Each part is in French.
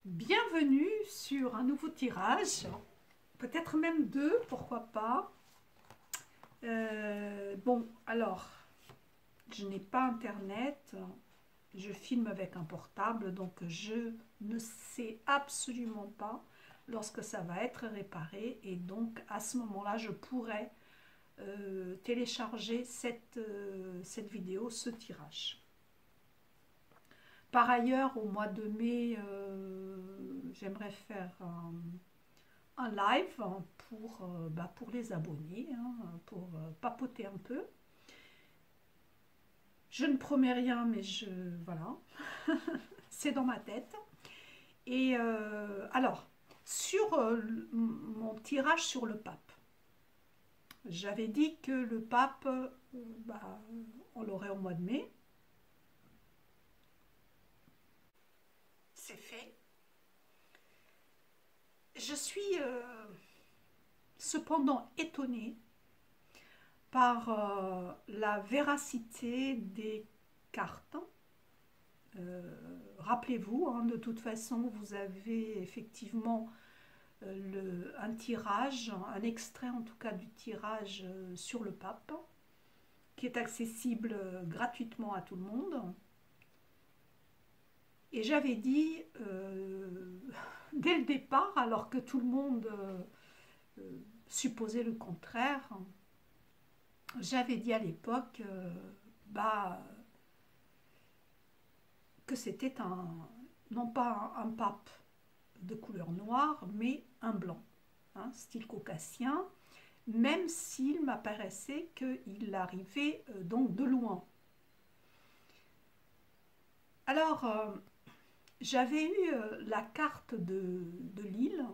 Bienvenue sur un nouveau tirage, peut-être même deux, pourquoi pas. Bon, alors, je n'ai pas internet, je filme avec un portable, donc je ne sais absolument pas lorsque ça va être réparé, et donc à ce moment-là, je pourrais télécharger cette vidéo, ce tirage. Par ailleurs, au mois de mai, j'aimerais faire un live pour les abonnés, hein, pour papoter un peu. Je ne promets rien, mais voilà, c'est dans ma tête. Et alors, sur mon tirage sur le pape, j'avais dit que le pape, on l'aurait au mois de mai. C'est fait. Je suis cependant étonnée par la véracité des cartes. Rappelez-vous, hein, de toute façon, vous avez effectivement un tirage, un extrait en tout cas du tirage sur le pape, qui est accessible gratuitement à tout le monde. Et j'avais dit, dès le départ, alors que tout le monde supposait le contraire, j'avais dit à l'époque que c'était non pas un pape de couleur noire, mais un blanc, hein, style caucasien, même s'il m'apparaissait qu'il arrivait donc de loin. Alors, j'avais eu la carte de l'île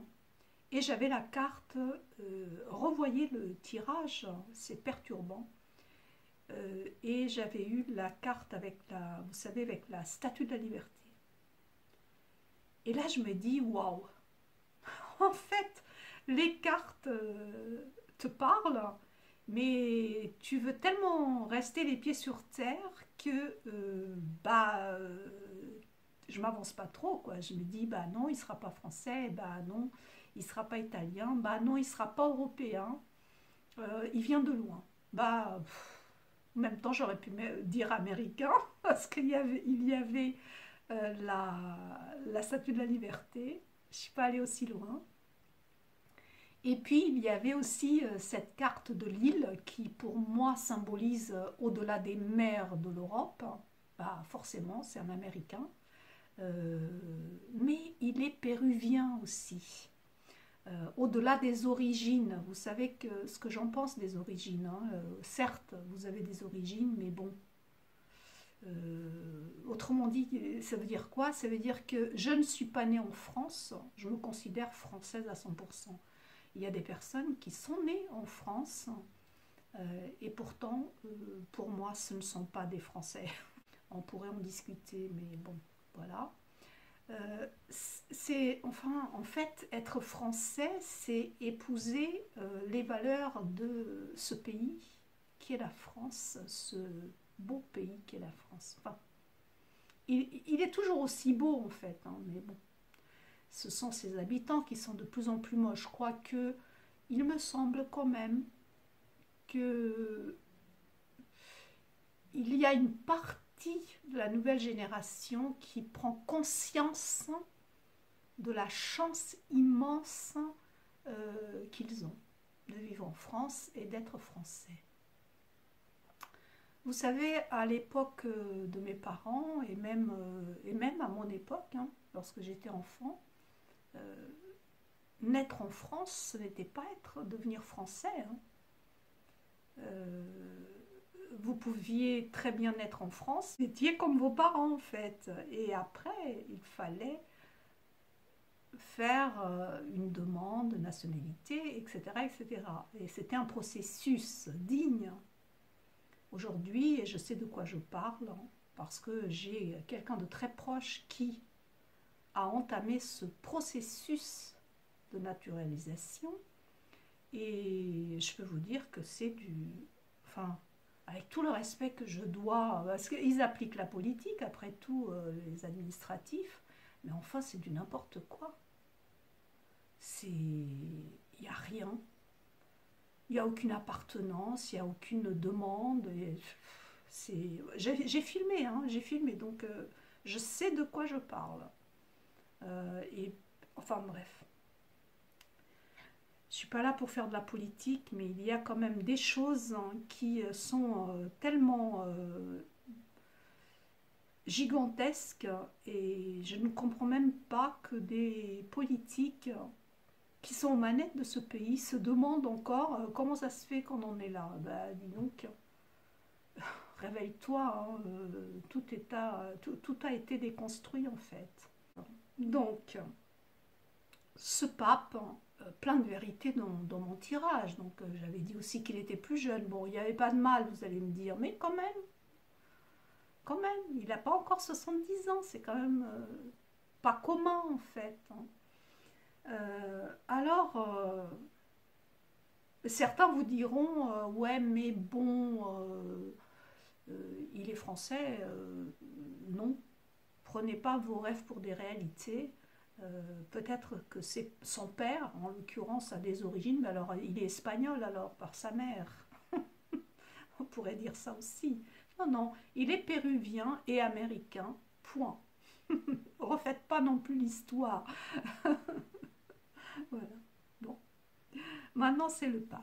et j'avais la carte, revoyez le tirage, c'est perturbant. Et j'avais eu la carte avec vous savez, avec la Statue de la Liberté. Et là, je me dis, waouh, en fait, les cartes te parlent, mais tu veux tellement rester les pieds sur terre que je m'avance pas trop, quoi. Je me dis, bah non, il sera pas français, bah non, il sera pas italien, bah non, il sera pas européen, il vient de loin. En même temps, j'aurais pu dire américain, parce qu'il y avait la Statue de la Liberté. Je ne suis pas allée aussi loin. Et puis, il y avait aussi cette carte de l'île qui, pour moi, symbolise au-delà des mers de l'Europe. Bah, forcément, c'est un Américain. Mais il est péruvien aussi. Au-delà des origines, vous savez ce que j'en pense des origines, hein. Certes, vous avez des origines, mais bon. Autrement dit, ça veut dire quoi? Ça veut dire que je ne suis pas née en France, je me considère française à 100%. Il y a des personnes qui sont nées en France et pourtant, pour moi, ce ne sont pas des Français. On pourrait en discuter, mais bon, voilà. En fait, être français, c'est épouser les valeurs de ce pays qui est la France, ce beau pays qui est la France. Enfin, il est toujours aussi beau en fait, hein, mais bon, ce sont ses habitants qui sont de plus en plus moches. Je crois que il me semble quand même que il y a une partie de la nouvelle génération qui prend conscience de la chance immense qu'ils ont de vivre en France et d'être français. Vous savez, à l'époque de mes parents, et même à mon époque, hein, lorsque j'étais enfant, naître en France, ce n'était pas devenir français. Hein. Vous pouviez très bien naître en France, vous étiez comme vos parents en fait. Et après, il fallait faire une demande de nationalité, etc., etc. Et c'était un processus digne. Aujourd'hui, et je sais de quoi je parle, hein, parce que j'ai quelqu'un de très proche qui a entamé ce processus de naturalisation, et je peux vous dire que c'est enfin, avec tout le respect que je dois, parce qu'ils appliquent la politique, après tout, les administratifs, Mais enfin, c'est du n'importe quoi. Il n'y a rien. Il n'y a aucune appartenance, il n'y a aucune demande. J'ai filmé, hein, j'ai filmé, donc je sais de quoi je parle. Enfin bref. Je ne suis pas là pour faire de la politique, mais il y a quand même des choses, hein, qui sont tellement gigantesques, et je ne comprends même pas que des politiques qui sont aux manettes de ce pays se demandent encore comment ça se fait qu'on en est là. Ben, dis donc, réveille-toi, hein, tout a été déconstruit en fait. Donc, ce pape, plein de vérité dans mon tirage. Donc, j'avais dit aussi qu'il était plus jeune. Bon, il n'y avait pas de mal, vous allez me dire, mais quand même, il n'a pas encore 70 ans. C'est quand même pas commun en fait, hein. Alors, certains vous diront, ouais, mais bon, il est français, non. Prenez pas vos rêves pour des réalités. Peut-être que c'est son père, en l'occurrence, a des origines, mais alors il est espagnol alors par sa mère. On pourrait dire ça aussi. Non, non, il est péruvien et américain, point. Refaites pas non plus l'histoire. Voilà. Bon, maintenant c'est le pape.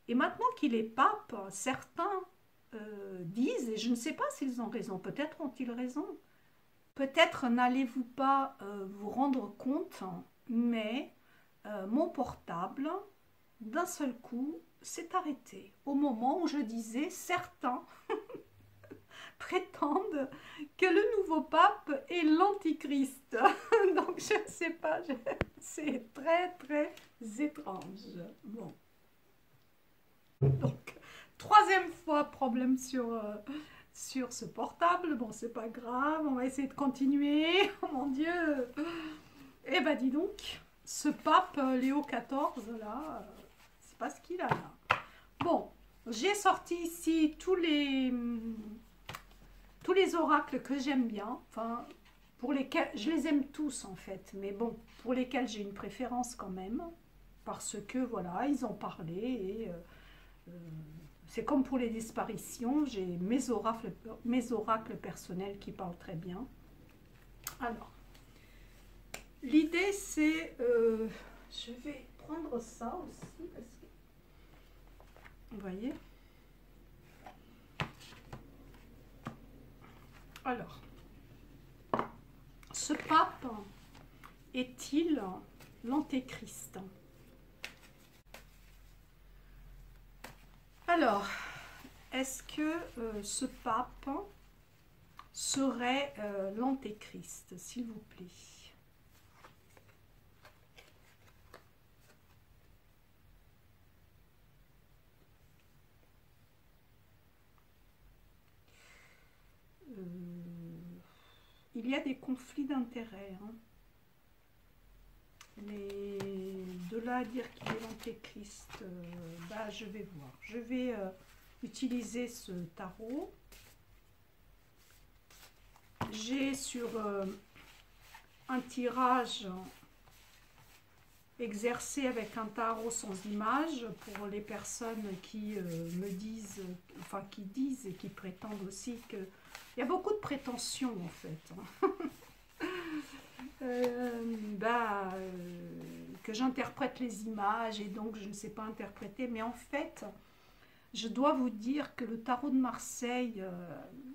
Et maintenant qu'il est pape, certains disent, et je ne sais pas s'ils ont raison, peut-être ont-ils raison, peut-être n'allez-vous pas vous rendre compte, mais mon portable, d'un seul coup, s'est arrêté. Au moment où je disais, certains prétendent que le nouveau pape est l'antichrist. Donc je ne sais pas, c'est très très étrange. Bon. Donc, troisième fois, problème sur ce portable. Bon, c'est pas grave, on va essayer de continuer. Oh mon Dieu. Eh ben dis donc, ce pape Léo XIV, là, c'est pas ce qu'il a là. Bon, j'ai sorti ici tous les oracles que j'aime bien. Enfin, pour lesquels, je les aime tous en fait, mais bon, pour lesquels j'ai une préférence quand même. Parce que, voilà, ils ont parlé et... c'est comme pour les disparitions, j'ai mes oracles personnels qui parlent très bien. Alors, l'idée c'est... je vais prendre ça aussi, parce que... Vous voyez? Alors, ce pape est-il l'antéchrist? Alors, est-ce que ce pape serait l'antéchrist, s'il vous plaît? Il y a des conflits d'intérêts, hein. Mais de là à dire qu'il est l'antéchrist, bah, je vais voir. Je vais utiliser ce tarot. J'ai sur un tirage exercé avec un tarot sans image pour les personnes qui me disent, enfin qui disent et qui prétendent aussi que... Il y a beaucoup de prétentions en fait, hein. Que j'interprète les images et donc je ne sais pas interpréter, mais en fait je dois vous dire que le tarot de Marseille,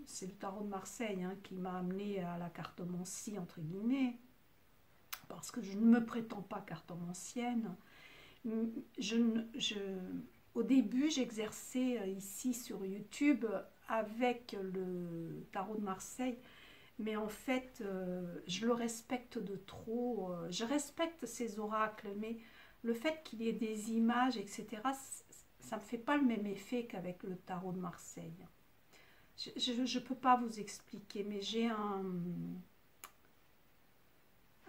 c'est le tarot de Marseille, hein, qui m'a amené à la cartomancie entre guillemets, parce que je ne me prétends pas cartomancienne. Au début j'exerçais ici sur YouTube avec le tarot de Marseille, mais en fait, je le respecte de trop. Je respecte ces oracles, mais le fait qu'il y ait des images, etc., ça ne me fait pas le même effet qu'avec le tarot de Marseille. Je ne peux pas vous expliquer, mais j'ai un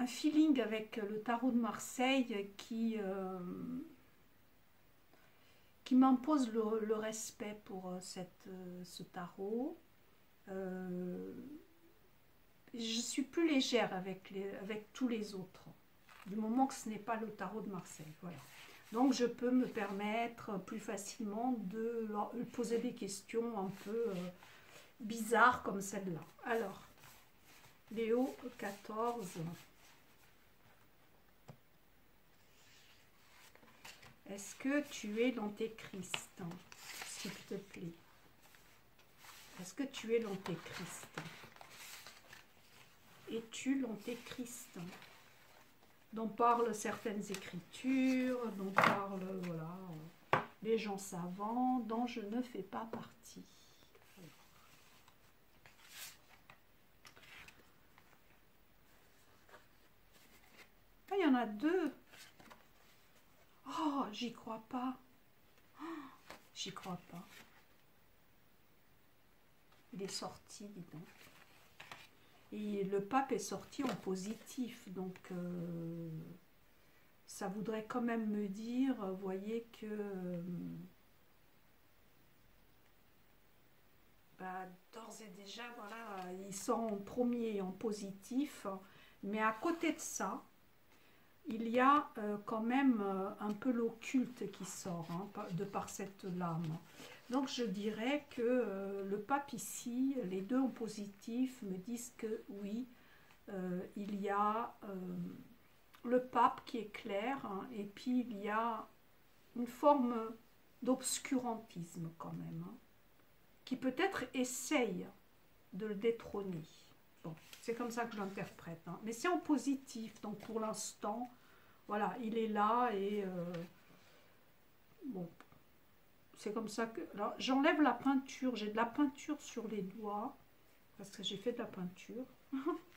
feeling avec le tarot de Marseille qui m'impose le respect pour ce tarot. je suis plus légère avec tous les autres, du moment que ce n'est pas le tarot de Marseille. Voilà. Donc je peux me permettre plus facilement de leur poser des questions un peu bizarres comme celle-là. Alors, Léo 14. Est-ce que tu es l'antéchrist, s'il te plaît? Est-ce que tu es l'antéchrist? Es-tu l'antéchrist dont parlent certaines écritures, dont parlent voilà, les gens savants, dont je ne fais pas partie? Ah, il y en a deux. Oh, j'y crois pas. Oh, j'y crois pas. Il est sorti, dis donc. Et le pape est sorti en positif, donc ça voudrait quand même me dire, vous voyez que d'ores et déjà, voilà, ils sont en premier en positif, mais à côté de ça, il y a quand même un peu l'occulte qui sort, hein, de par cette lame. Donc je dirais que le pape ici, les deux en positif, me disent que oui, il y a le pape qui est clair, hein, et puis il y a une forme d'obscurantisme quand même, hein, qui peut-être essaye de le détrôner. Bon, c'est comme ça que je l'interprète, hein. Mais c'est en positif, donc pour l'instant, voilà, il est là et bon, c'est comme ça que... Alors, j'enlève la peinture, j'ai de la peinture sur les doigts, parce que j'ai fait de la peinture.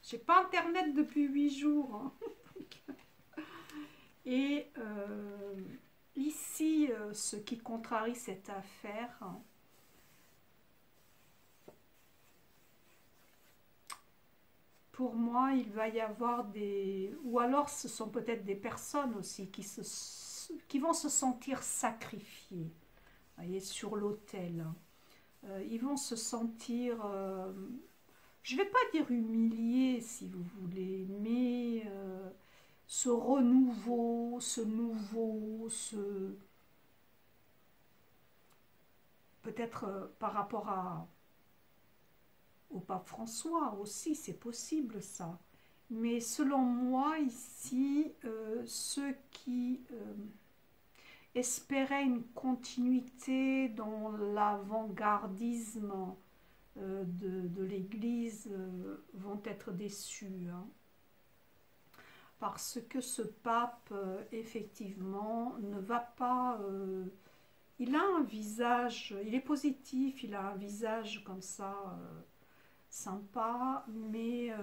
J'ai pas internet depuis 8 jours, hein. Et ici, ce qui contrarie cette affaire, hein, pour moi, il va y avoir des... Ou alors, ce sont peut-être des personnes aussi qui vont se sentir sacrifiées, vous voyez, sur l'autel. Ils vont se sentir, je ne vais pas dire humiliés si vous voulez, mais ce renouveau, ce nouveau, peut-être par rapport au pape François aussi, c'est possible ça. Mais selon moi, ici, ceux qui espéraient une continuité dans l'avant-gardisme de l'Église vont être déçus, hein. Parce que ce pape, effectivement, ne va pas... il a un visage, il est positif, il a un visage comme ça... sympa, mais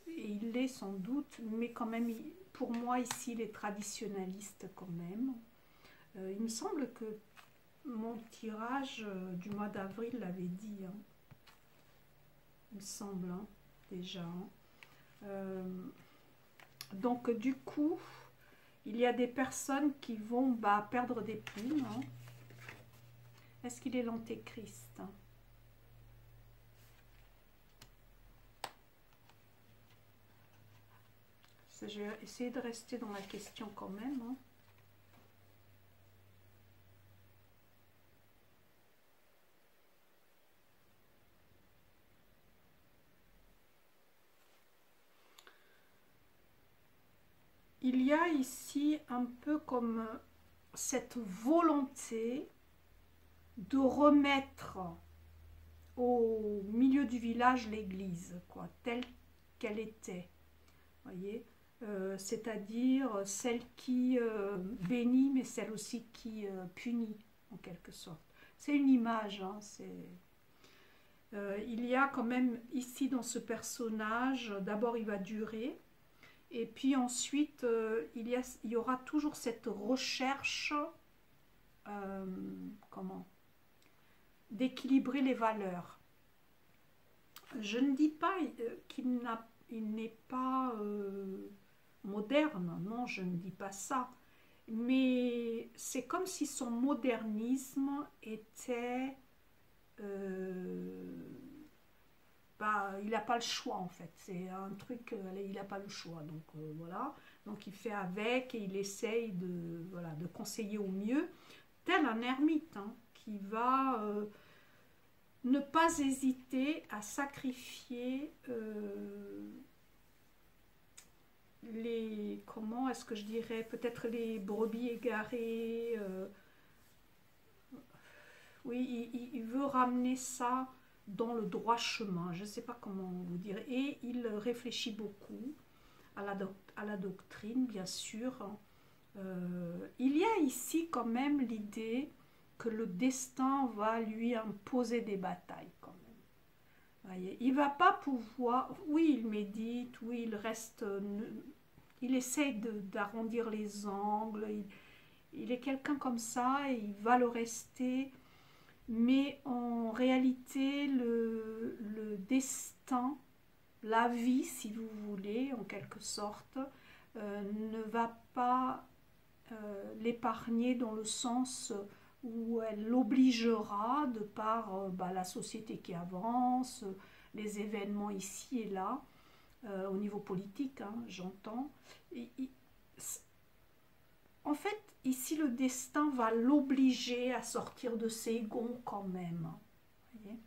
il l'est sans doute, mais quand même, pour moi ici, il est traditionnaliste quand même. Il me semble que mon tirage du mois d'avril l'avait dit, hein. Il me semble, hein, déjà. Donc du coup, il y a des personnes qui vont perdre des plumes, hein. Est-ce qu'il est l'antéchrist? Je vais essayer de rester dans la question quand même, hein. Il y a ici un peu comme cette volonté de remettre au milieu du village l'église, quoi, telle qu'elle était, voyez, c'est-à-dire celle qui bénit, mais celle aussi qui punit, en quelque sorte. C'est une image, hein, il y a quand même ici dans ce personnage, d'abord il va durer, et puis ensuite il y aura toujours cette recherche, comment, d'équilibrer les valeurs. Je ne dis pas qu'il n'est pas moderne, non, je ne dis pas ça, mais c'est comme si son modernisme était bah, il n'a pas le choix en fait. C'est un truc, il n'a pas le choix. Donc voilà. Donc il fait avec et il essaye de, voilà, de conseiller au mieux, tel un ermite hein, qui va ne pas hésiter à sacrifier les, comment est-ce que je dirais, peut-être les brebis égarées. Oui, il veut ramener ça dans le droit chemin. Je ne sais pas comment vous dire. Et il réfléchit beaucoup à la doctrine, bien sûr. Il y a ici quand même l'idée que le destin va lui imposer des batailles quand même. Voyez, il va pas pouvoir, oui il médite, oui il reste, il essaie d'arrondir les angles, il est quelqu'un comme ça et il va le rester, mais en réalité le destin, la vie si vous voulez en quelque sorte, ne va pas l'épargner dans le sens où elle l'obligera de par bah, la société qui avance, les événements ici et là, au niveau politique, hein, j'entends. En fait, ici, le destin va l'obliger à sortir de ses gonds quand même. Voyez.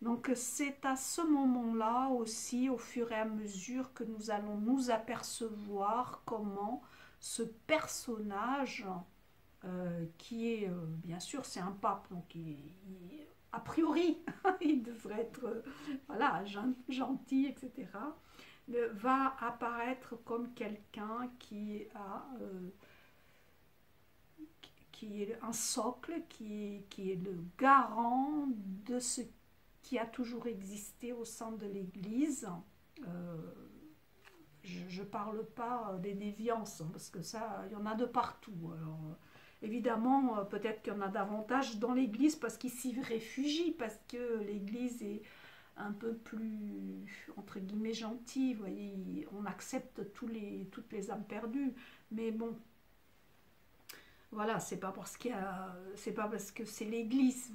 Donc c'est à ce moment-là aussi, au fur et à mesure, que nous allons nous apercevoir comment ce personnage, qui est, bien sûr, c'est un pape, donc a priori, il devrait être voilà, gentil, etc., va apparaître comme quelqu'un qui est un socle, qui est le garant de ce qui a toujours existé au sein de l'Église. Euh, je ne parle pas des déviances, hein, parce que ça, il y en a de partout. Alors, évidemment, peut-être qu'il y en a davantage dans l'Église parce qu'ils s'y réfugient, parce que l'Église est un peu plus, entre guillemets, gentille. Vous voyez, on accepte toutes les âmes perdues. Mais bon, voilà, c'est pas parce que c'est l'Église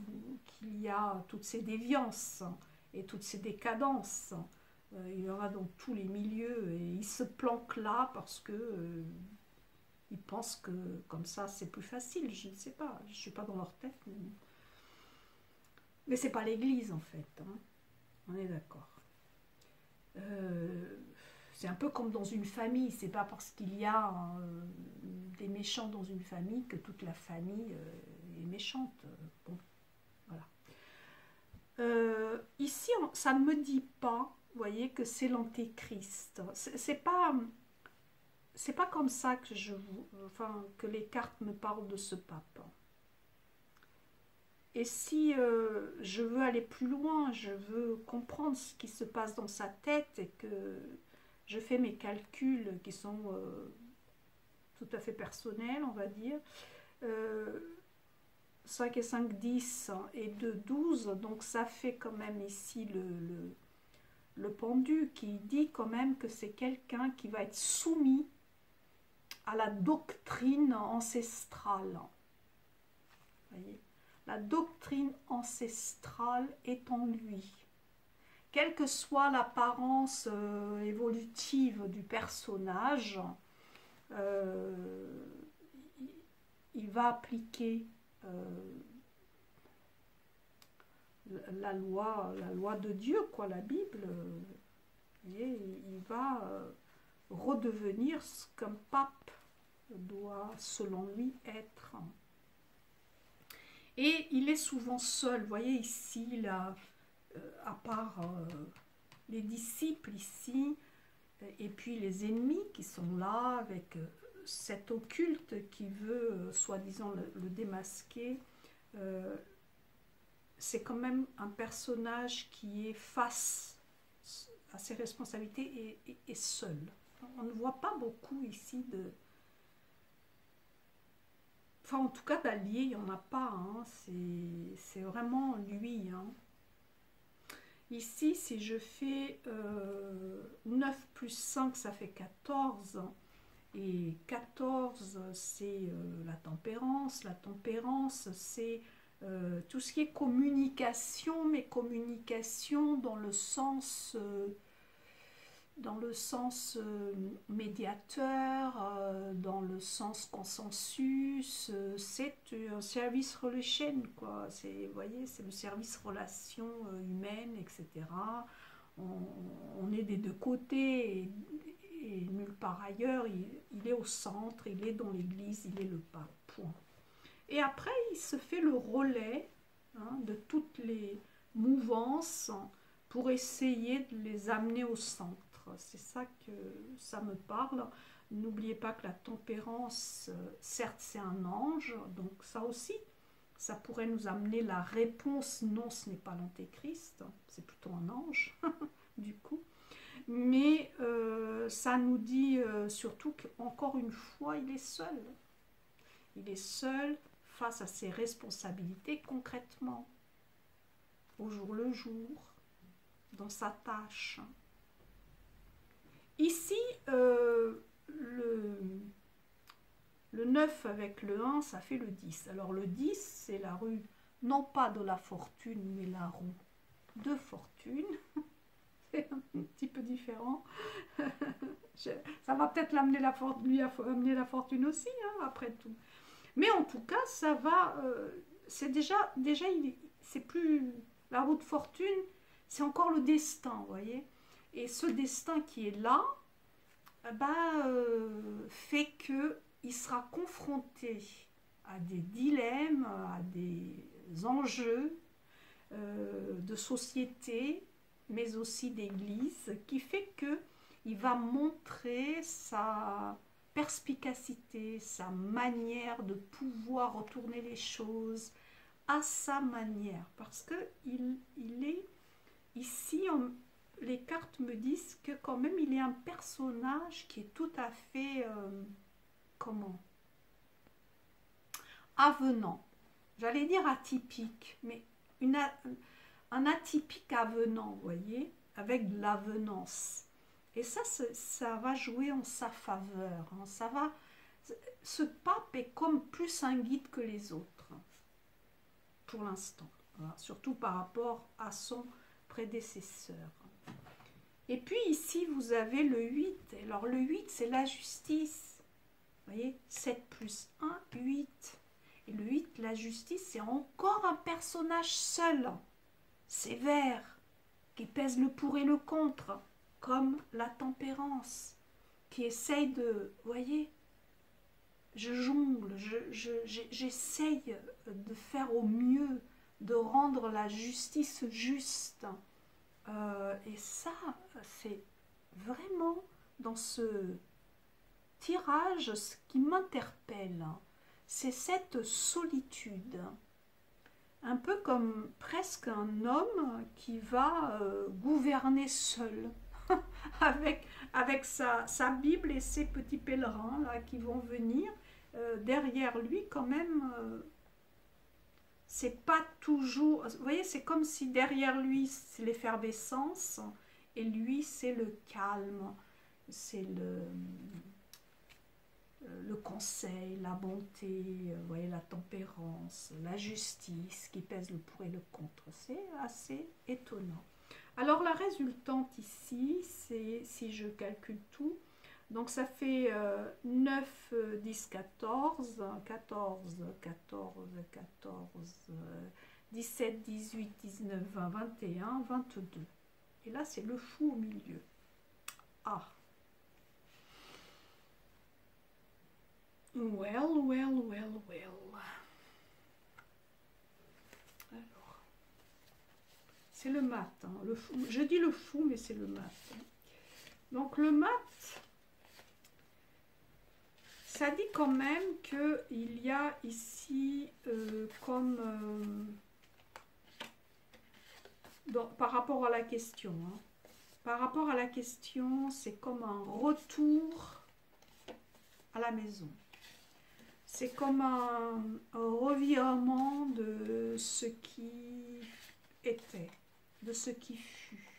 qu'il y a toutes ces déviances et toutes ces décadences. Il y en a dans tous les milieux et ils se planquent là parce que ils pensent que comme ça c'est plus facile. Je ne sais pas, je suis pas dans leur tête, mais c'est pas l'Église en fait. Hein. On est d'accord. Euh, c'est un peu comme dans une famille. C'est pas parce qu'il y a des méchants dans une famille que toute la famille est méchante. Bon, voilà. Ici, ça ne me dit pas, vous voyez, que c'est l'antéchrist. C'est pas comme ça que enfin, que les cartes me parlent de ce pape. Et si je veux aller plus loin, je veux comprendre ce qui se passe dans sa tête et que je fais mes calculs qui sont tout à fait personnels, on va dire. Euh, 5 et 5, 10 et 2, 12, donc ça fait quand même ici le pendu qui dit quand même que c'est quelqu'un qui va être soumis à la doctrine ancestrale. Voyez, la doctrine ancestrale est en lui. Quelle que soit l'apparence évolutive du personnage, euh, il va appliquer la loi de Dieu, quoi, la Bible. Et il va redevenir ce qu'un pape doit, selon lui, être. Et il est souvent seul. Vous voyez ici, là, à part les disciples ici, et puis les ennemis qui sont là avec cet occulte qui veut, soi-disant, le démasquer. C'est quand même un personnage qui est face à ses responsabilités et seul. On ne voit pas beaucoup ici de... Enfin, en tout cas, d'alliés, il n'y en a pas. Hein. C'est vraiment lui. Hein. Ici, si je fais 9 plus 5, ça fait 14. Et 14, c'est la tempérance. La tempérance, c'est tout ce qui est communication, mais communication dans le sens médiateur, dans le sens consensus, c'est un service relation, quoi. Vous voyez, c'est le service relations humaines, etc. On est des deux côtés et nulle part ailleurs. Il est au centre, il est dans l'église, il est le pape, point. Et après, il se fait le relais de toutes les mouvances pour essayer de les amener au centre. C'est ça que ça me parle. N'oubliez pas que la tempérance, certes, c'est un ange, donc ça aussi, ça pourrait nous amener la réponse. Non, ce n'est pas l'antéchrist, c'est plutôt un ange, du coup. Mais ça nous dit surtout qu'encore une fois, il est seul. Il est seul face à ses responsabilités concrètement, au jour le jour, dans sa tâche. Ici, le 9 avec le 1, ça fait le 10. Alors le 10, c'est la rue, non pas de la fortune, mais la roue de fortune. C'est un petit peu différent. Ça va peut-être l'amener lui amener la fortune aussi, après tout. Mais en tout cas, ça va... c'est déjà c'est plus... La roue de fortune, c'est encore le destin, vous voyez. Et ce destin qui est là, fait qu'il sera confronté à des dilemmes, à des enjeux de société, mais aussi d'église, qui fait qu'il va montrer sa perspicacité, sa manière de pouvoir retourner les choses à sa manière. Parce qu'il est ici... les cartes me disent que quand même il est un personnage qui est tout à fait avenant, j'allais dire atypique, mais un atypique avenant, vous voyez, avec de l'avenance. Et ça va jouer en sa faveur, ce pape est comme plus un guide que les autres pour l'instant, voilà, surtout par rapport à son prédécesseur. Et puis ici, vous avez le 8. Alors le 8, c'est la justice. Vous voyez, 7 plus 1, 8. Et le 8, la justice, c'est encore un personnage seul, sévère, qui pèse le pour et le contre, comme la tempérance, qui essaye de... Vous voyez, je jongle, j'essaye de faire au mieux, de rendre la justice juste. Et ça, c'est vraiment dans ce tirage, ce qui m'interpelle, c'est cette solitude. Un peu comme presque un homme qui va gouverner seul, avec sa Bible et ses petits pèlerins là, qui vont venir. Derrière lui, quand même... c'est pas toujours... Vous voyez, c'est comme si derrière lui, c'est l'effervescence, et lui, c'est le calme, c'est le conseil, la bonté, vous voyez, la tempérance, la justice qui pèse le pour et le contre. C'est assez étonnant. Alors, la résultante ici, c'est, si je calcule tout, donc ça fait 9, 10, 14, 14, 14, 14, 17, 18, 19, 20, 21, 22. Et là, c'est le fou au milieu. Ah. Well, well, well, well. Alors, c'est le mat. Le fou. Je dis le fou, mais c'est le mat. Donc, le mat... ça dit quand même qu'il y a ici par rapport à la question. Par rapport à la question, c'est comme un retour à la maison. C'est comme un revirement de ce qui était, de ce qui fut.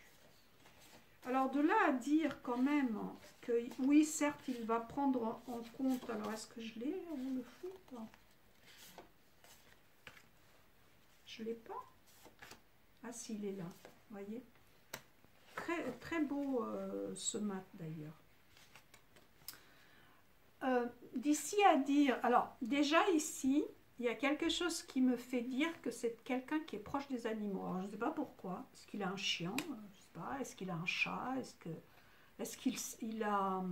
Alors de là à dire quand même que oui, certes, il va prendre en compte, alors est-ce que je l'ai, le fou? Je ne l'ai pas. Ah si, il est là, vous voyez. Très, très beau ce mat d'ailleurs. D'ici à dire, alors déjà ici, il y a quelque chose qui me fait dire que c'est quelqu'un qui est proche des animaux. Alors, je ne sais pas pourquoi. Est-ce qu'il a un chien? Je ne sais pas. Est-ce qu'il a un chat? Est-ce qu'il a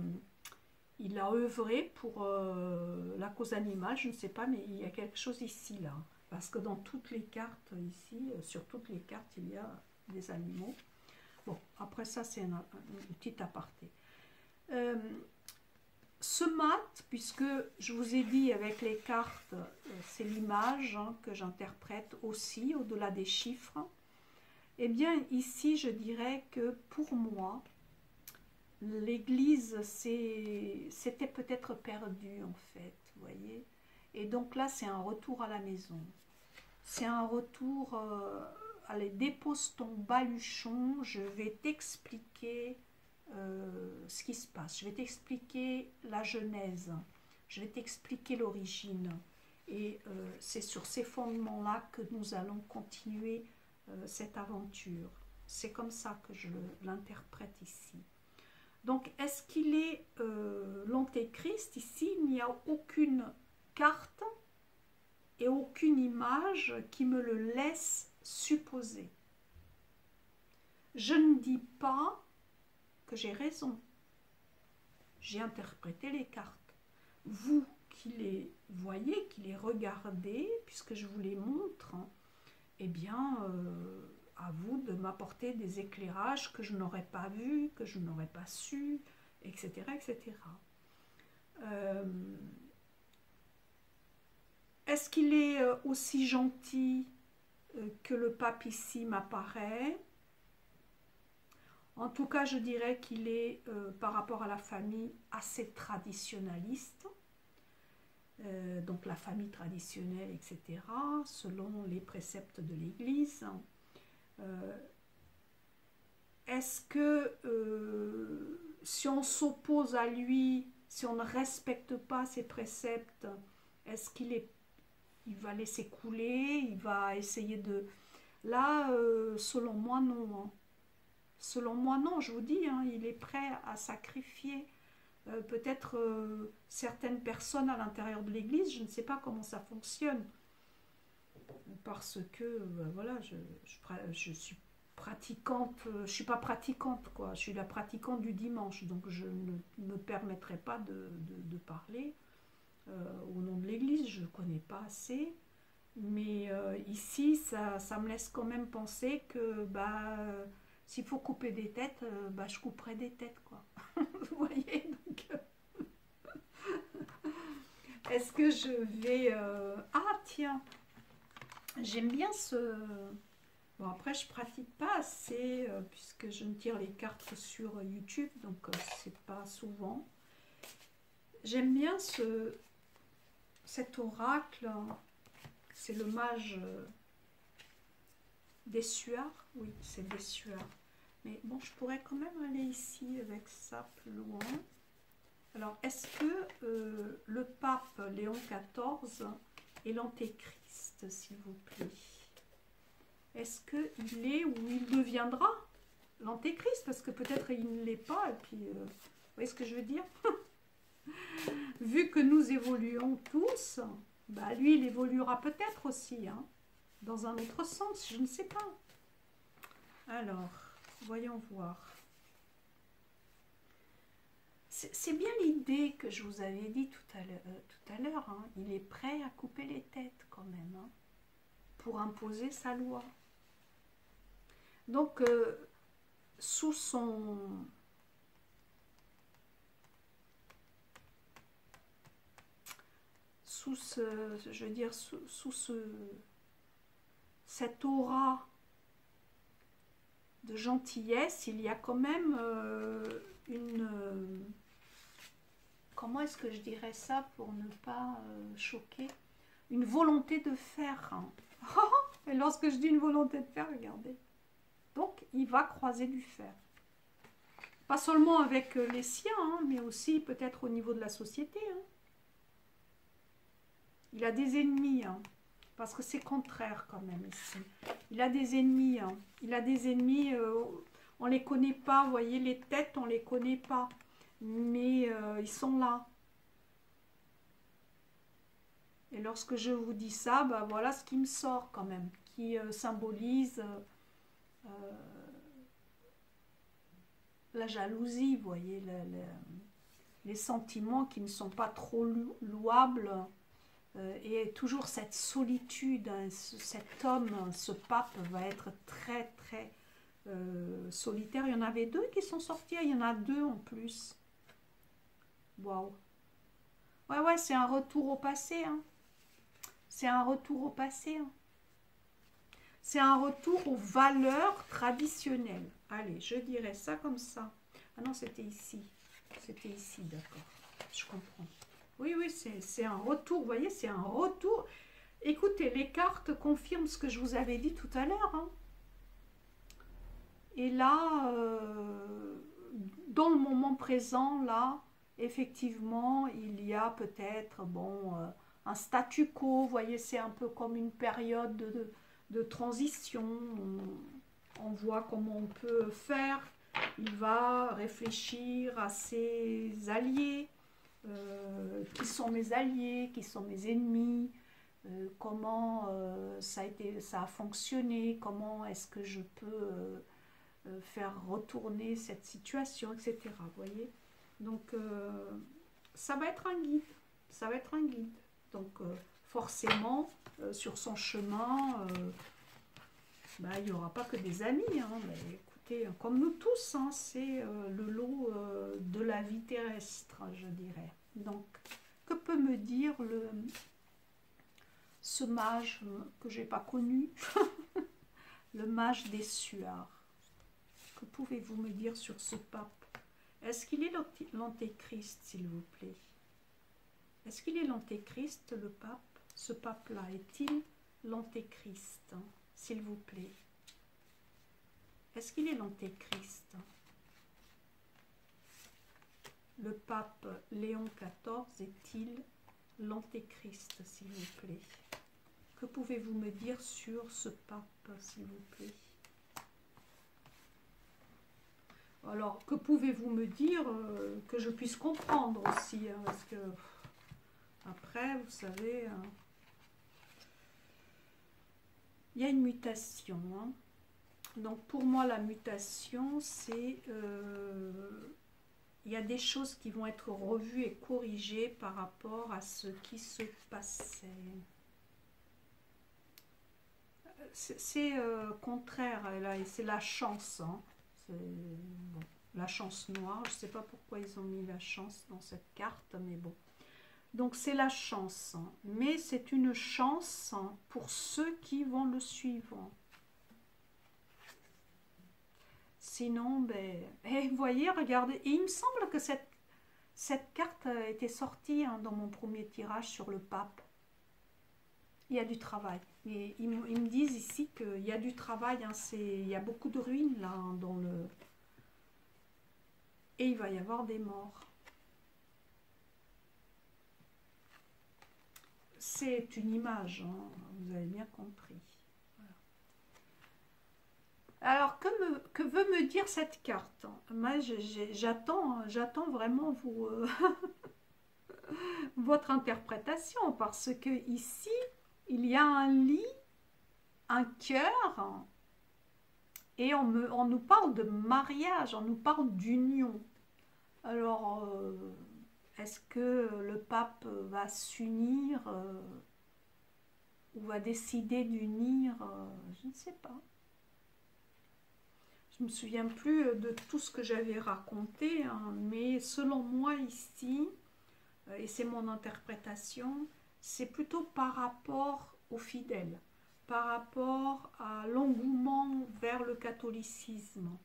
œuvré pour la cause animale? Je ne sais pas, mais il y a quelque chose ici, là. Parce que dans toutes les cartes ici, sur toutes les cartes, il y a des animaux. Bon, après ça, c'est un petit aparté. Ce mat, puisque je vous ai dit avec les cartes, c'est l'image que j'interprète aussi au-delà des chiffres, eh bien ici je dirais que pour moi, l'église c'était peut-être perdu en fait, vous voyez. Et donc là c'est un retour à la maison. C'est un retour, allez, dépose ton baluchon, je vais t'expliquer ce qui se passe. Je vais t'expliquer la genèse, je vais t'expliquer l'origine. Et c'est sur ces fondements-là que nous allons continuer cette aventure. C'est comme ça que je l'interprète ici. Donc, est-ce qu'il est l'antéchrist? Ici, il n'y a aucune carte et aucune image qui me le laisse supposer. Je ne dis pas que j'ai raison. J'ai interprété les cartes. Vous qui les voyez, qui les regardez, puisque je vous les montre, eh bien, à vous de m'apporter des éclairages que je n'aurais pas vus, que je n'aurais pas su, etc. etc. Est-ce qu'il est aussi gentil que le pape ici m'apparaît? En tout cas, je dirais qu'il est, par rapport à la famille, assez traditionnaliste. Donc la famille traditionnelle, etc., selon les préceptes de l'Église. Est-ce que si on s'oppose à lui, si on ne respecte pas ses préceptes, est-ce qu'il va laisser couler, il va essayer de... Là, selon moi, non. Selon moi, non, je vous dis, il est prêt à sacrifier peut-être certaines personnes à l'intérieur de l'Église. Je ne sais pas comment ça fonctionne. Parce que, voilà, je suis pratiquante, je ne suis pas pratiquante, quoi. Je suis la pratiquante du dimanche, donc je ne me permettrai pas de parler au nom de l'Église. Je ne connais pas assez. Mais ici, ça me laisse quand même penser que, s'il faut couper des têtes, je couperai des têtes, quoi. Vous voyez, donc... Est-ce que je vais... Ah, tiens, j'aime bien ce... Bon, après, je pratique pas assez, puisque je ne tire les cartes sur YouTube, donc c'est pas souvent. J'aime bien cet oracle, c'est le mage des sueurs. Oui, c'est des sueurs. Mais bon, je pourrais quand même aller ici avec ça plus loin. Alors, est-ce que le pape Léon XIV est l'antéchrist, s'il vous plaît? Est-ce qu'il est ou il deviendra l'antéchrist? Parce que peut-être il ne l'est pas. Et puis, vous voyez ce que je veux dire? Vu que nous évoluons tous, lui, il évoluera peut-être aussi, dans un autre sens, je ne sais pas. Alors, voyons voir. C'est bien l'idée que je vous avais dit tout à l'heure. Il est prêt à couper les têtes quand même, pour imposer sa loi. Donc, sous cette aura de gentillesse, il y a quand même comment est-ce que je dirais ça pour ne pas choquer? Une volonté de faire. Et lorsque je dis une volonté de faire, regardez. Donc, il va croiser du fer. Pas seulement avec les siens, mais aussi peut-être au niveau de la société. Il a des ennemis, parce que c'est contraire quand même ici. Il a des ennemis, hein. Il a des ennemis, on ne les connaît pas, vous voyez, les têtes, on ne les connaît pas, mais ils sont là. Et lorsque je vous dis ça, bah, voilà ce qui me sort quand même, qui symbolise la jalousie, vous voyez, les sentiments qui ne sont pas trop louables, et toujours cette solitude, hein, cet homme, ce pape va être très très solitaire. Il y en avait deux qui sont sortis, il y en a deux en plus. Waouh. Ouais, ouais, c'est un retour au passé, hein. C'est un retour au passé, hein. C'est un retour aux valeurs traditionnelles. Allez, je dirais ça comme ça. Ah non, c'était ici. C'était ici, d'accord. Je comprends. Oui, oui, c'est un retour. Vous voyez, c'est un retour. Écoutez, les cartes confirment ce que je vous avais dit tout à l'heure, hein. Et là, dans le moment présent, là, effectivement, il y a peut-être, bon, un statu quo. Vous voyez, c'est un peu comme une période de transition. On voit comment on peut faire. Il va réfléchir à ses alliés. Qui sont mes alliés, qui sont mes ennemis, comment ça a fonctionné, comment est-ce que je peux faire retourner cette situation, etc. Vous voyez? Donc, ça va être un guide. Ça va être un guide. Donc, forcément, sur son chemin, bah, il n'y aura pas que des amis, hein, mais écoutez, comme nous tous, hein, c'est le lot de la vie terrestre, je dirais. Donc, que peut me dire ce mage que j'ai pas connu, le mage des suards? Que pouvez-vous me dire sur ce pape? Est-ce qu'il est l'antéchrist, s'il vous plaît? Est-ce qu'il est l'antéchrist, le pape? Ce pape-là, est-il l'antéchrist, hein, s'il vous plaît? Est-ce qu'il est l'antéchrist? Le pape Léon XIV est-il l'antéchrist, s'il vous plaît? Que pouvez-vous me dire sur ce pape, s'il vous plaît? Alors, que pouvez-vous me dire que je puisse comprendre aussi, hein, parce que après, vous savez, il y a une mutation, hein. Donc, pour moi, la mutation, c'est... il y a des choses qui vont être revues et corrigées par rapport à ce qui se passait. C'est contraire, là, et c'est la chance, hein. Bon, la chance noire, je ne sais pas pourquoi ils ont mis la chance dans cette carte, mais bon. Donc c'est la chance, hein. Mais c'est une chance, hein, pour ceux qui vont le suivre. Sinon, ben, vous voyez, regardez, et il me semble que cette carte était sortie, hein, dans mon premier tirage sur le pape. Il y a du travail. Et ils me disent ici qu'il y a du travail, hein, il y a beaucoup de ruines là, hein, dans le... Et il va y avoir des morts. C'est une image, hein, vous avez bien compris. Alors, que veut me dire cette carte? Moi, j'attends vraiment votre interprétation, parce que ici, il y a un lit, un cœur, et on nous parle de mariage, on nous parle d'union. Alors, est-ce que le pape va s'unir ou va décider d'unir? Je ne sais pas. Je ne me souviens plus de tout ce que j'avais raconté, hein, mais selon moi ici, et c'est mon interprétation, c'est plutôt par rapport aux fidèles, par rapport à l'engouement vers le catholicisme.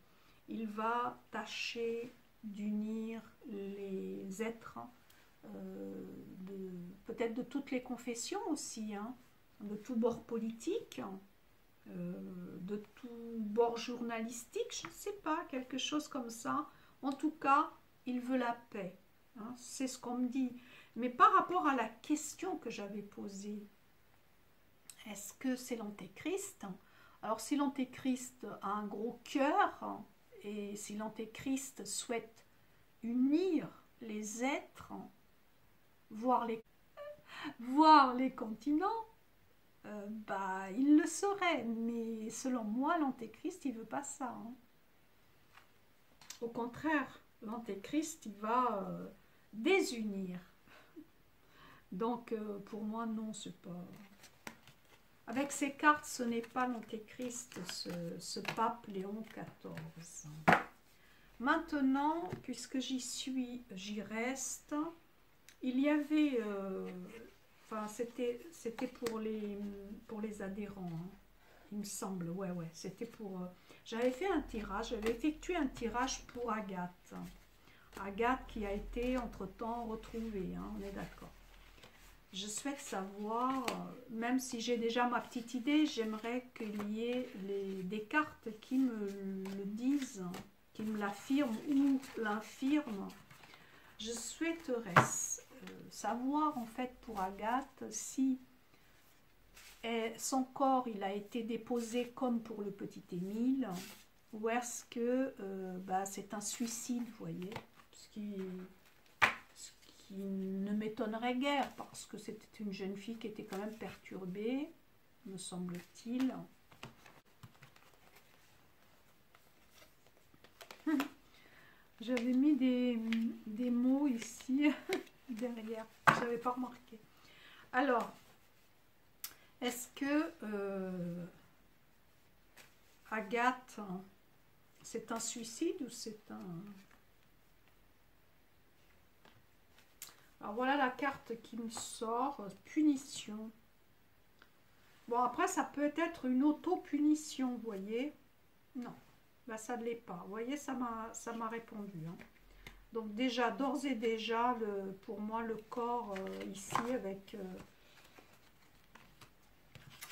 Il va tâcher d'unir les êtres, peut-être de toutes les confessions aussi, hein, de tout bord politique, de tout bord journalistique, je ne sais pas, quelque chose comme ça. En tout cas, il veut la paix, hein, c'est ce qu'on me dit. Mais par rapport à la question que j'avais posée, Est-ce que c'est l'antéchrist? Alors si l'antéchrist a un gros cœur, et si l'antéchrist souhaite unir les êtres, voir les continents, bah, il le saurait. Mais selon moi, l'antéchrist, il veut pas ça. Hein. Au contraire, l'antéchrist, il va désunir. Donc, pour moi, non, c'est pas... Avec ces cartes, ce n'est pas l'antéchrist, ce pape Léon XIV. Maintenant, puisque j'y suis, j'y reste. Il y avait... enfin, c'était pour les adhérents, hein, il me semble. Ouais, c'était pour... j'avais fait un tirage, j'avais effectué un tirage pour Agathe. Agathe qui a été entre-temps retrouvée, hein, on est d'accord. Je souhaite savoir, même si j'ai déjà ma petite idée, j'aimerais qu'il y ait des cartes qui me le disent, qui me l'affirment ou l'infirment. Je souhaiterais savoir en fait pour Agathe si son corps il a été déposé comme pour le petit Émile ou est-ce que bah, c'est un suicide, vous voyez, ce qui ne m'étonnerait guère parce que c'était une jeune fille qui était quand même perturbée, me semble-t-il. J'avais mis des mots ici derrière, je n'avais pas remarqué. Alors, est-ce que Agathe, c'est un suicide ou c'est un... Alors voilà la carte qui me sort, punition. Bon après ça peut être une auto-punition, vous voyez. Non, bah, ça ne l'est pas. Vous voyez, ça m'a répondu. Hein. Donc déjà, d'ores et déjà, pour moi, le corps ici,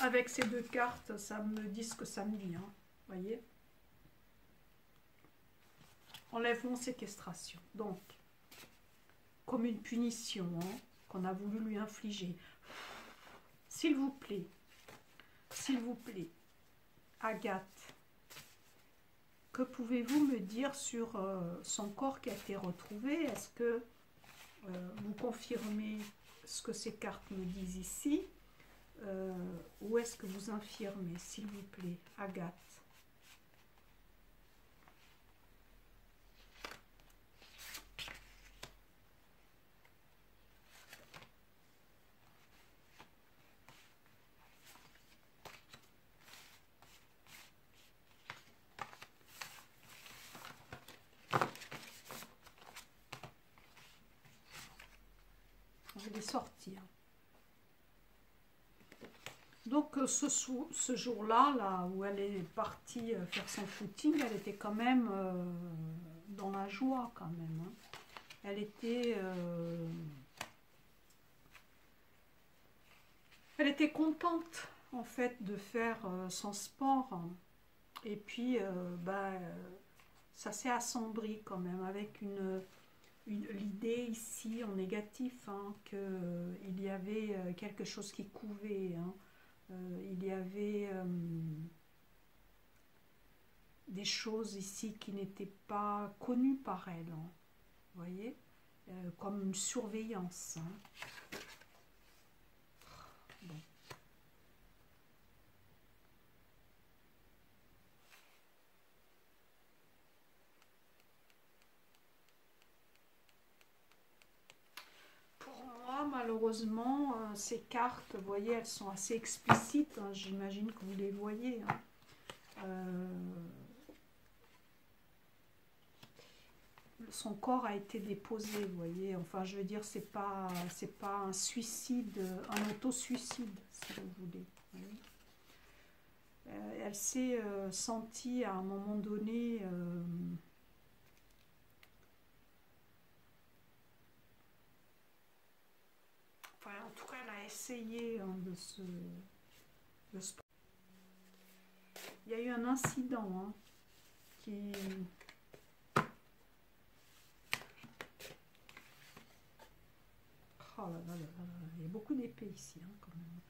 avec ces deux cartes, ça me dit ce que ça me dit. Hein. Vous voyez. Enlèvement, séquestration. Donc, comme une punition hein, qu'on a voulu lui infliger. S'il vous plaît, Agathe, que pouvez-vous me dire sur son corps qui a été retrouvé? Est-ce que vous confirmez ce que ces cartes me disent ici ou est-ce que vous infirmez, s'il vous plaît, Agathe? Je vais sortir. Donc ce jour-là, là où elle est partie faire son footing, elle était quand même dans la joie quand même. Hein. Elle était contente en fait de faire son sport. Et puis bah, ça s'est assombri quand même avec l'idée ici en négatif hein, qu'il y avait quelque chose qui couvait. Hein. Il y avait des choses ici qui n'étaient pas connues par elle. Hein. Vous voyez comme une surveillance. Hein. Bon. Malheureusement, ces cartes, vous voyez, elles sont assez explicites. Hein, j'imagine que vous les voyez. Hein. Son corps a été déposé, vous voyez. Enfin, je veux dire, c'est pas un suicide, un auto-suicide, si vous voulez. Vous voyez. Elle s'est sentie à un moment donné... en tout cas, elle a essayé hein, de se... Il y a eu un incident hein, qui... Oh là là là là, il y a beaucoup d'épées ici, hein, quand même.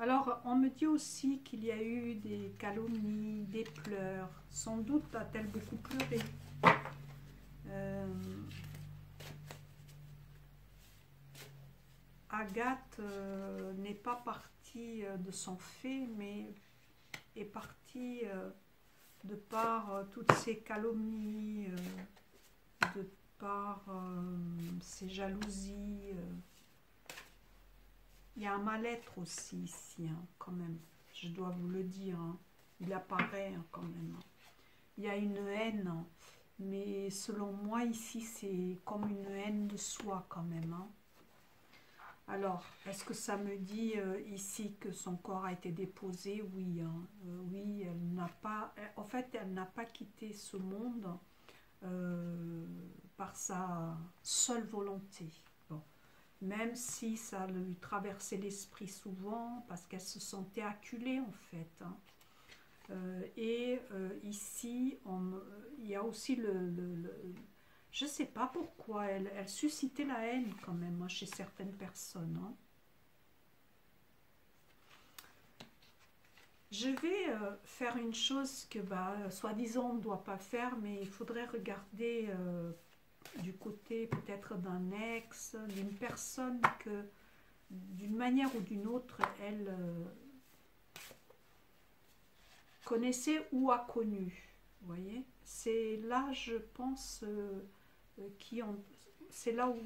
Alors, on me dit aussi qu'il y a eu des calomnies, des pleurs. Sans doute a-t-elle beaucoup pleuré. Euh, Agathe n'est pas partie de son fait, mais est partie de par toutes ces calomnies, de par ces jalousies. Il y a un mal-être aussi ici, hein, quand même. Je dois vous le dire. Hein. Il apparaît hein, quand même. Il y a une haine, hein, mais selon moi, ici, c'est comme une haine de soi quand même. Hein. Alors, est-ce que ça me dit ici que son corps a été déposé? Oui, hein. Oui, elle n'a pas... En fait, elle n'a pas quitté ce monde par sa seule volonté. Bon. Même si ça lui traversait l'esprit souvent, parce qu'elle se sentait acculée en fait. Hein. Ici, il y a aussi je ne sais pas pourquoi, elle suscitait la haine quand même hein, chez certaines personnes. Hein. Je vais faire une chose que, soi-disant, on ne doit pas faire, mais il faudrait regarder du côté peut-être d'un ex, d'une personne que, d'une manière ou d'une autre, elle connaissait ou a connu. Vous voyez, c'est là, je pense, c'est là où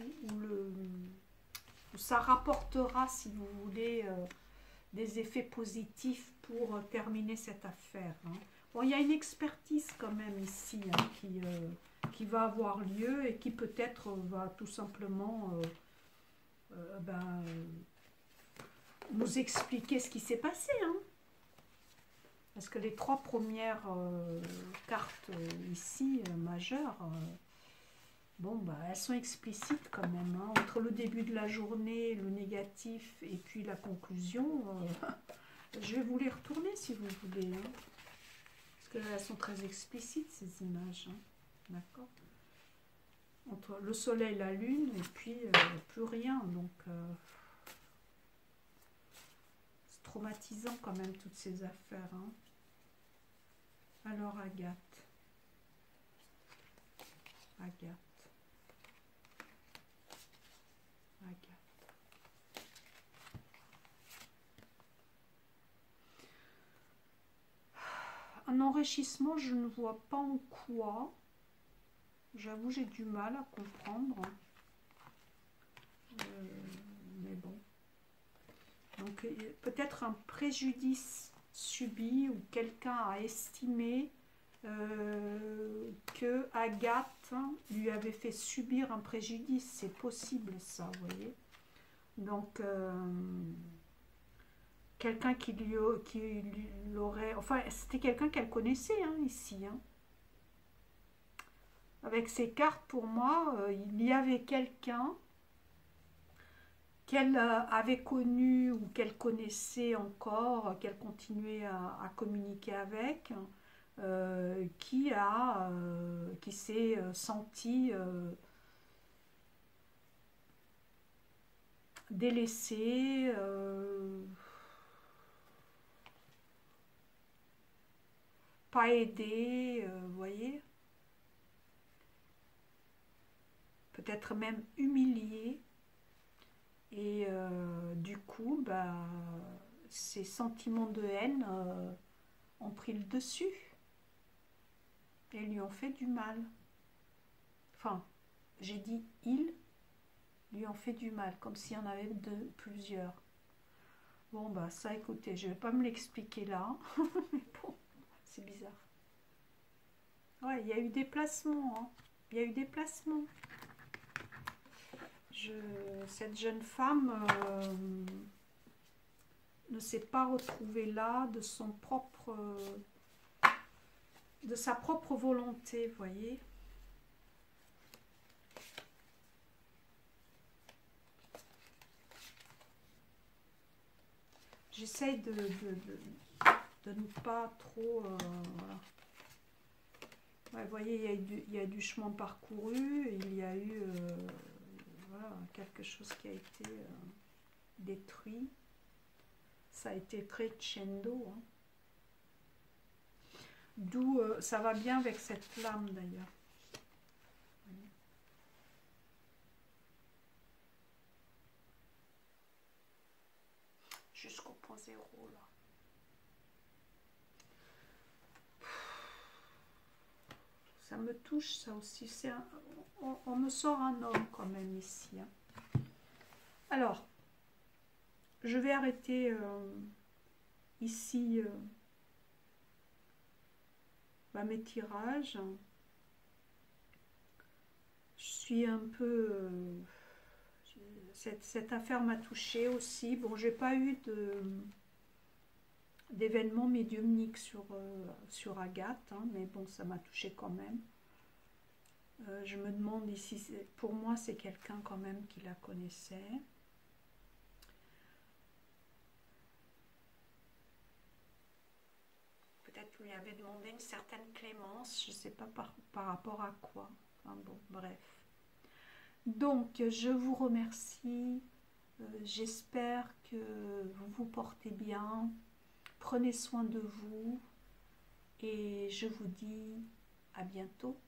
ça rapportera, si vous voulez, des effets positifs pour terminer cette affaire. Hein. Bon, il y a une expertise quand même ici hein, qui va avoir lieu et qui peut-être va tout simplement nous expliquer ce qui s'est passé. Hein. Parce que les trois premières cartes ici, majeures, elles sont explicites quand même. Hein. Entre le début de la journée, le négatif et puis la conclusion, je vais vous les retourner si vous voulez. Hein. Parce qu'elles sont très explicites ces images. Hein. D'accord. Entre le soleil, la lune et puis plus rien. Donc c'est traumatisant quand même toutes ces affaires. Hein. Alors Agathe. Un enrichissement, je ne vois pas en quoi. J'avoue, j'ai du mal à comprendre. Mais bon. Donc, peut-être un préjudice subi ou quelqu'un a estimé que Agathe lui avait fait subir un préjudice. C'est possible, ça, vous voyez. Donc, quelqu'un qui l'aurait... Enfin, c'était quelqu'un qu'elle connaissait, hein, ici. Hein. Avec ces cartes, pour moi, il y avait quelqu'un qu'elle avait connu ou qu'elle connaissait encore, qu'elle continuait à communiquer avec, qui s'est senti délaissée, pas aidée, vous voyez, peut-être même humiliée. Et du coup, ces sentiments de haine ont pris le dessus et lui ont fait du mal. Enfin, j'ai dit ils lui ont fait du mal, comme s'il y en avait plusieurs. Bon, ça, écoutez, je ne vais pas me l'expliquer là. Mais bon, c'est bizarre. Ouais, il y a eu des placements. Hein. Il y a eu des placements. Cette jeune femme ne s'est pas retrouvée là de sa propre volonté, vous voyez. J'essaye de ne pas trop... voilà. Ouais, vous voyez, il y a du chemin parcouru, et il y a eu... voilà, quelque chose qui a été détruit. Ça a été crescendo. Hein. D'où ça va bien avec cette flamme d'ailleurs. Jusqu'au point zéro là. Ça me touche ça aussi. On me sort un homme quand même ici. Hein. Alors, je vais arrêter ici mes tirages. Je suis un peu... cette affaire m'a touchée aussi. Bon, j'ai pas eu d'événement médiumnique sur Agathe, hein, mais bon, ça m'a touchée quand même. Je me demande ici, pour moi, c'est quelqu'un quand même qui la connaissait. Peut-être lui avait demandé une certaine clémence, je ne sais pas par rapport à quoi. Enfin bon, bref. Donc, je vous remercie. J'espère que vous vous portez bien. Prenez soin de vous. Et je vous dis à bientôt.